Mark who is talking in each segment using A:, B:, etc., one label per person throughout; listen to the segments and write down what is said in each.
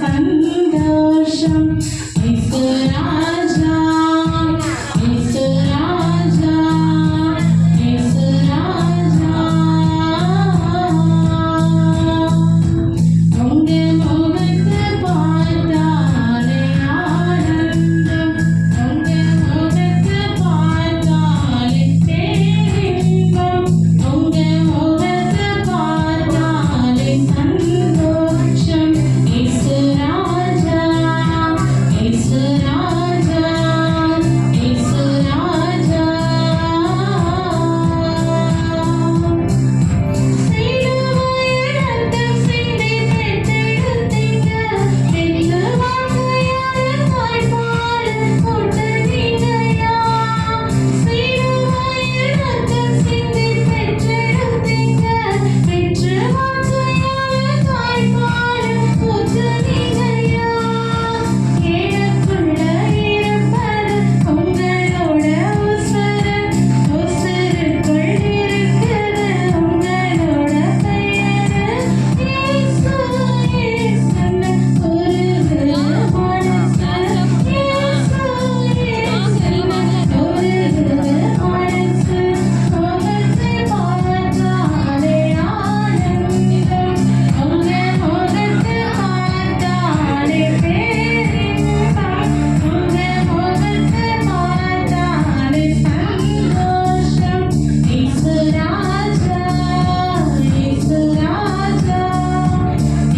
A: சந்தோஷம். இயேசு ராஜா, இயேசு ராஜா, இயேசு ராஜா. உங்க முகத்தை பார்த்தாலே ஆனந்தம், உங்க முகத்தை பார்த்தாலே பேரின்பம், உங்க முகத்தை பார்த்தாலே சந்தோஷம். இயேசு ராஜா, இயேசு ராஜா, இயேசு ராஜா. சிலுவையில் ரத்தம் சிந்தி பெற்றெடுத்தீங்க, பெற்ற வார்த்தையால் தாய்ப்பால் கொடுத்தீங்கய்யா. சிலுவையில் ரத்தம் சிந்தி பெற்றெடுத்தீங்க, பெற்ற வார்த்தையால் தாய்ப்பால் கொடுத்தீங்கய்யா. எனக்குள்ள இருப்பது உங்களோட உசுரு, உசுருக்குள் இருக்குது உங்களோட பெயரு. இயேசு, இயேசுன்னு உருகுது மனசு. இயேசு, இயேசுன்னு உருகுது மனசு. முகத்தை பார்த்தாலே ஆனந்தம், உங்க முகத்தை பார்த்தாலே பேரின்பம், உங்க முகத்தை பார்த்தாலே சந்தோஷம். இயேசு ராஜா, இயேசு ராஜா,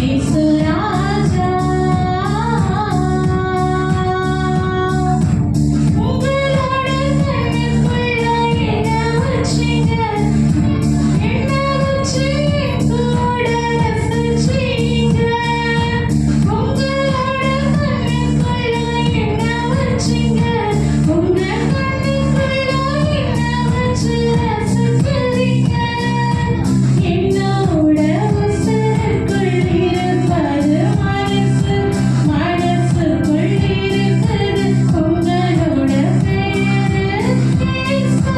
A: இயேசு ராஜா. உங்களோட கண்ணுக்குள்ள என்ன வச்சீங்க, என்ன வச்சு கூட ரசிச்சீங்க. உங்களோட கண்ணுக்குள்ள என்ன வச்சீங்க, உங்க கண்ணுக்குள்ள என்ன வச்சு ரசிக்கிறீங்க. என்னோட உசுருக்குள் இருப்பது மனசு, மனசுக்குள் இருக்குது உங்களோட பெயரு. இயேசு,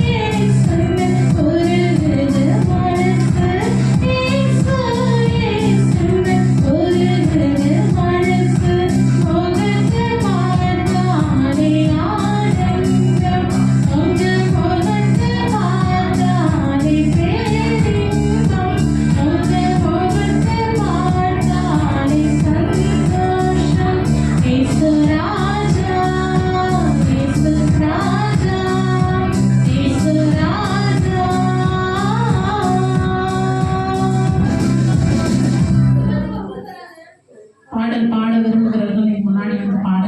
A: இயேசுன்னு உருகுது மனசு. இயேசு, இயேசுன்னு உருகுது மனசு. முகத்தை பார்த்தாலே ஆனந்தம், உங்க முகத்தை பார்த்தாலே பேரின்பம், உங்க முகத்தை பார்த்தாலே சந்தோஷம். இயேசு ராஜா, இயேசு ராஜா, இயேசு ராஜா. பாடல் பாட விரும்புகிறவர்கள் முன்னாடி வந்து பாட